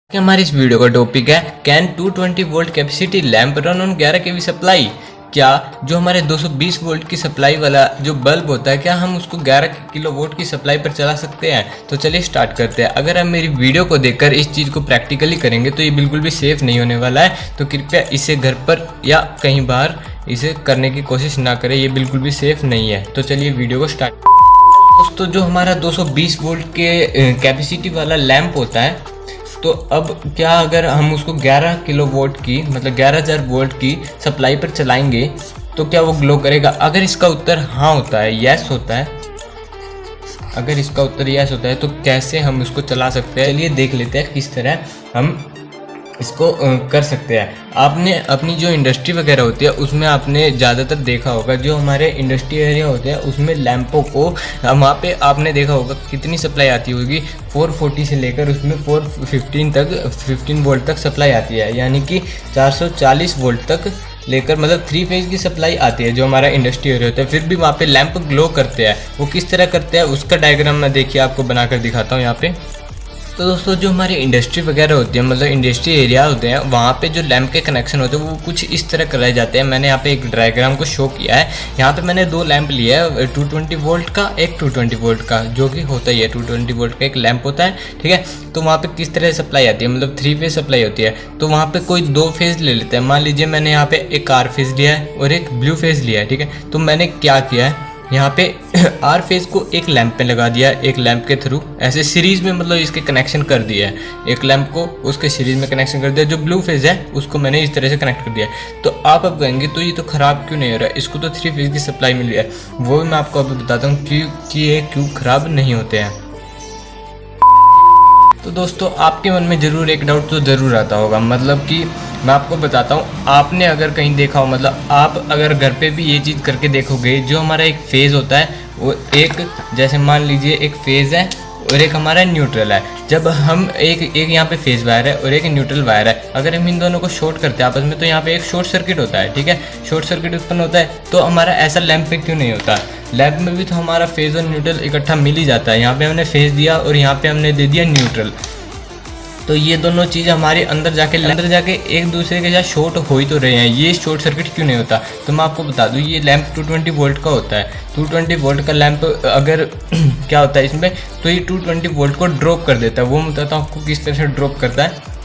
कि हमारी इस वीडियो का टॉपिक है can 220 volt capacity lamp run on 11 kV supply. क्या जो हमारे 220 वोल्ट की सप्लाई वाला जो बल्ब होता है क्या हम उसको 11 किलो वोल्ट की सप्लाई पर चला सकते हैं। तो चलिए स्टार्ट करते हैं। अगर हम मेरी वीडियो को देखकर इस चीज़ को प्रैक्टिकली करेंगे तो ये बिल्कुल भी सेफ़ नहीं होने वाला है। तो कृपया इसे घर पर या कहीं बाहर इसे करने की कोशिश ना करें, ये बिल्कुल भी सेफ़ नहीं है। तो चलिए वीडियो को स्टार्ट। दोस्तों जो हमारा 220 वोल्ट के कैपेसिटी वाला लैंप होता है, तो अब क्या अगर हम उसको 11 किलो वोल्ट की मतलब 11,000 वोल्ट की सप्लाई पर चलाएंगे तो क्या वो ग्लो करेगा। अगर इसका उत्तर हाँ होता है, यस होता है, अगर इसका उत्तर यस होता है तो कैसे हम उसको चला सकते हैं, चलिए देख लेते हैं किस तरह हम इसको कर सकते हैं। आपने अपनी जो इंडस्ट्री वगैरह होती है उसमें आपने ज़्यादातर देखा होगा, जो हमारे इंडस्ट्री एरिया होते हैं उसमें लैंपों को वहाँ पे आपने देखा होगा कितनी सप्लाई आती होगी, 440 से लेकर उसमें 415 तक 15 वोल्ट तक सप्लाई आती है, यानी कि 440 वोल्ट तक लेकर मतलब 3 फेज की सप्लाई आती है जो हमारा इंडस्ट्री एरिया होता है। फिर भी वहाँ पे लैंप ग्लो करते हैं। वो किस तरह करते हैं उसका डायग्राम मैं देखिए आपको बनाकर दिखाता हूँ यहाँ पे। तो दोस्तों जो हमारी इंडस्ट्री वगैरह होती है मतलब इंडस्ट्री एरिया होते हैं वहाँ पे जो लैंप के कनेक्शन होते हैं वो कुछ इस तरह कराए जाते हैं। मैंने यहाँ पे एक डायग्राम को शो किया है। यहाँ पे मैंने 2 लैंप लिया है, 220 वोल्ट का, एक 220 वोल्ट का, जो कि होता ही है 220 वोल्ट का एक लैंप होता है, ठीक है। तो वहाँ पे किस तरह सप्लाई आती है, मतलब 3 फेज सप्लाई होती है। तो वहाँ पे कोई 2 फेज ले लेते हैं। मान लीजिए मैंने यहाँ पे एक आर फेज लिया है और एक ब्लू फेज लिया है, ठीक है। तो मैंने क्या किया है, यहाँ पे आर फेज को एक लैंप पे लगा दिया, एक लैंप के थ्रू ऐसे सीरीज में मतलब इसके कनेक्शन कर दिया है। एक लैंप को उसके सीरीज में कनेक्शन कर दिया। जो ब्लू फेज है उसको मैंने इस तरह से कनेक्ट कर दिया। तो आप अब कहेंगे तो ये तो ख़राब क्यों नहीं हो रहा है, इसको तो 3 फेज की सप्लाई मिली है। वो भी मैं आपको अभी बताता हूँ कि ये क्यों ख़राब नहीं होते हैं। तो दोस्तों आपके मन में ज़रूर एक डाउट तो ज़रूर आता होगा, मतलब कि मैं आपको बताता हूँ, आपने अगर कहीं देखा हो, मतलब आप अगर घर पे भी ये चीज़ करके देखोगे, जो हमारा एक फेज़ होता है वो एक, जैसे मान लीजिए एक फेज़ है और एक हमारा न्यूट्रल है। जब हम एक यहाँ पे फेज़ वायर है और एक न्यूट्रल वायर है, अगर हम इन दोनों को शॉर्ट करते हैं आपस में तो यहाँ पे एक शॉर्ट सर्किट होता है, ठीक है। शॉर्ट सर्किट उत्पन्न होता है। तो हमारा ऐसा लैंप पे क्यों नहीं होता। लैंप में भी तो हमारा फेज़ और न्यूट्रल इकट्ठा मिल ही जाता है। यहाँ पे हमने फेज़ दिया और यहाँ पे हमने दे दिया न्यूट्रल। तो ये दोनों चीज़ हमारे अंदर जाके एक दूसरे के साथ शॉर्ट हो ही तो रहे हैं। ये शॉर्ट सर्किट क्यों नहीं होता। तो मैं आपको बता दूं, ये लैंप 220 वोल्ट का होता है। 220 वोल्ट का लैंप अगर क्या होता है इसमें, तो ये 220 वोल्ट को ड्रॉप कर देता है। वो मैं बताता हूँ आपको किस तरह से ड्रॉप करता है।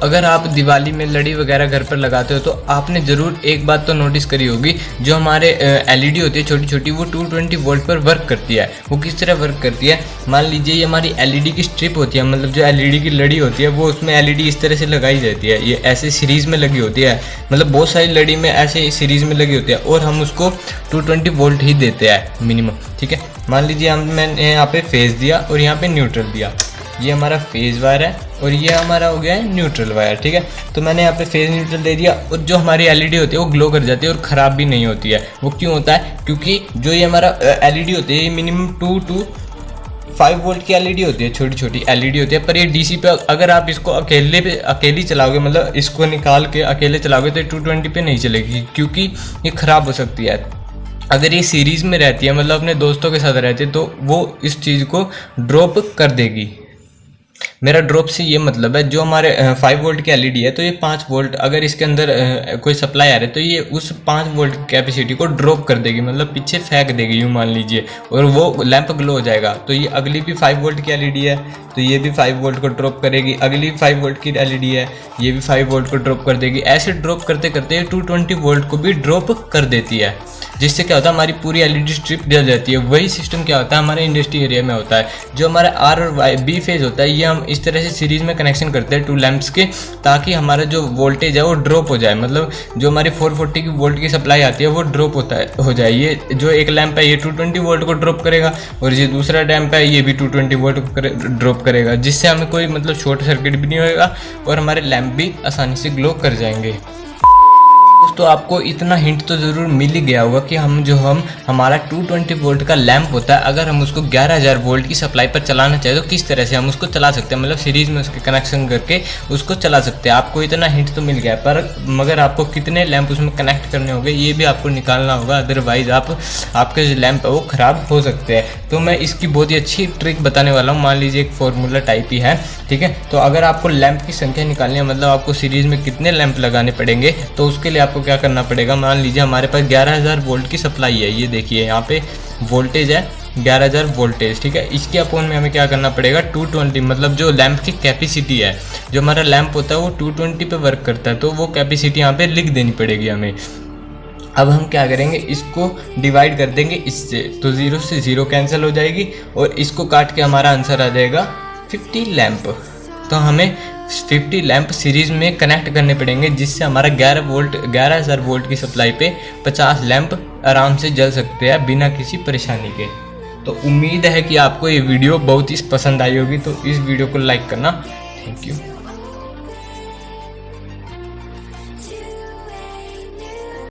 अगर आप दिवाली में लड़ी वगैरह घर पर लगाते हो तो आपने ज़रूर एक बात तो नोटिस करी होगी, जो हमारे एलईडी होती है छोटी छोटी, वो 220 वोल्ट पर वर्क करती है। वो किस तरह वर्क करती है, मान लीजिए ये हमारी एलईडी की स्ट्रिप होती है, मतलब जो एलईडी की लड़ी होती है वो उसमें एलईडी इस तरह से लगाई जाती है। ये ऐसे सीरीज़ में लगी होती है, मतलब बहुत सारी लड़ी में ऐसे सीरीज़ में लगी होती है और हम उसको 220 वोल्ट ही देते हैं मिनिमम, ठीक है। मान लीजिए मैंने यहाँ पे फेज़ दिया और यहाँ पे न्यूट्रल दिया। ये हमारा फेज़ वायर है और ये हमारा हो गया है न्यूट्रल वायर, ठीक है। तो मैंने यहाँ पे फेज़ न्यूट्रल दे दिया और जो हमारी एलईडी होती है वो ग्लो कर जाती है और ख़राब भी नहीं होती है। वो क्यों होता है, क्योंकि जो ये हमारा एलईडी होती है ये मिनिमम 2 to 5 वोल्ट की एलईडी होती है, छोटी छोटी एलईडी होती है। पर ये डीसी पे अगर आप इसको अकेली चलाओगे, मतलब इसको निकाल के अकेले चलाओगे तो 220 पे नहीं चलेगी, क्योंकि ये ख़राब हो सकती है। अगर ये सीरीज़ में रहती है, मतलब अपने दोस्तों के साथ रहती है, तो वो इस चीज़ को ड्रॉप कर देगी। मेरा ड्रॉप से ये मतलब है, जो हमारे 5 वोल्ट की एलईडी है तो ये 5 वोल्ट अगर इसके अंदर कोई सप्लाई आ रहा है तो ये उस 5 वोल्ट कैपेसिटी को ड्रॉप कर देगी, मतलब पीछे फेंक देगी यूँ मान लीजिए, और वो लैंप ग्लो हो जाएगा। तो ये अगली भी 5 वोल्ट की एलईडी है तो ये भी 5 वोल्ट को ड्रॉप करेगी। अगली 5 वोल्ट की एलईडी है, ये भी 5 वोल्ट को ड्रॉप कर देगी। ऐसे ड्रॉप करते करते 220 वोल्ट को भी ड्रॉप कर देती है, जिससे क्या होता है हमारी पूरी एलईडी स्ट्रिप जल जाती है। वही सिस्टम क्या होता है हमारे इंडस्ट्री एरिया में होता है। जो हमारा आर और बी फेज होता है ये हम इस तरह से सीरीज में कनेक्शन करते हैं 2 लैंप्स के, ताकि हमारा जो वोल्टेज है वो ड्रॉप हो जाए, मतलब जो हमारी 440 की वोल्ट की सप्लाई आती है वो ड्रॉप हो जाए। ये जो एक लैंप है ये 220 वोल्ट को ड्रॉप करेगा और ये दूसरा लैंप है ये भी 220 वोल्ट को ड्रॉप करेगा, जिससे हमें कोई मतलब शॉर्ट सर्किट भी नहीं होगा और हमारे लैंप भी आसानी से ग्लो कर जाएंगे। दोस्तों आपको इतना हिंट तो ज़रूर मिल ही गया होगा कि हमारा 220 वोल्ट का लैंप होता है, अगर हम उसको 11,000 वोल्ट की सप्लाई पर चलाना चाहें तो किस तरह से हम उसको चला सकते हैं, मतलब सीरीज़ में उसके कनेक्शन करके उसको चला सकते हैं। आपको इतना हिंट तो मिल गया है, पर मगर आपको कितने लैंप उसमें कनेक्ट करने होंगे ये भी आपको निकालना होगा, अदरवाइज़ आपके जो लैंप है वो ख़राब हो सकते हैं। तो मैं इसकी बहुत ही अच्छी ट्रिक बताने वाला हूँ। मान लीजिए एक फॉर्मूला टाइप ही है, ठीक है। तो अगर आपको लैंप की संख्या निकालनी है, मतलब आपको सीरीज़ में कितने लैंप लगाने पड़ेंगे, तो उसके लिए आपको क्या करना पड़ेगा। मान लीजिए हमारे पास 11,000 वोल्ट की सप्लाई है, ये देखिए यहाँ पे वोल्टेज है 11,000 वोल्टेज, ठीक है। इसके अपोन में हमें क्या करना पड़ेगा 220, मतलब जो लैंप की कैपेसिटी है, जो हमारा लैंप होता है वो 220 पे वर्क करता है, तो वो कैपेसिटी यहाँ पे लिख देनी पड़ेगी हमें। अब हम क्या करेंगे, इसको डिवाइड कर देंगे इससे, तो 0 से 0 कैंसिल हो जाएगी और इसको काट के हमारा आंसर आ जाएगा 50 लैंप। तो हमें 50 लैंप सीरीज़ में कनेक्ट करने पड़ेंगे, जिससे हमारा 11,000 वोल्ट की सप्लाई पे 50 लैंप आराम से जल सकते हैं बिना किसी परेशानी के। तो उम्मीद है कि आपको ये वीडियो बहुत ही पसंद आई होगी, तो इस वीडियो को लाइक करना। Thank you.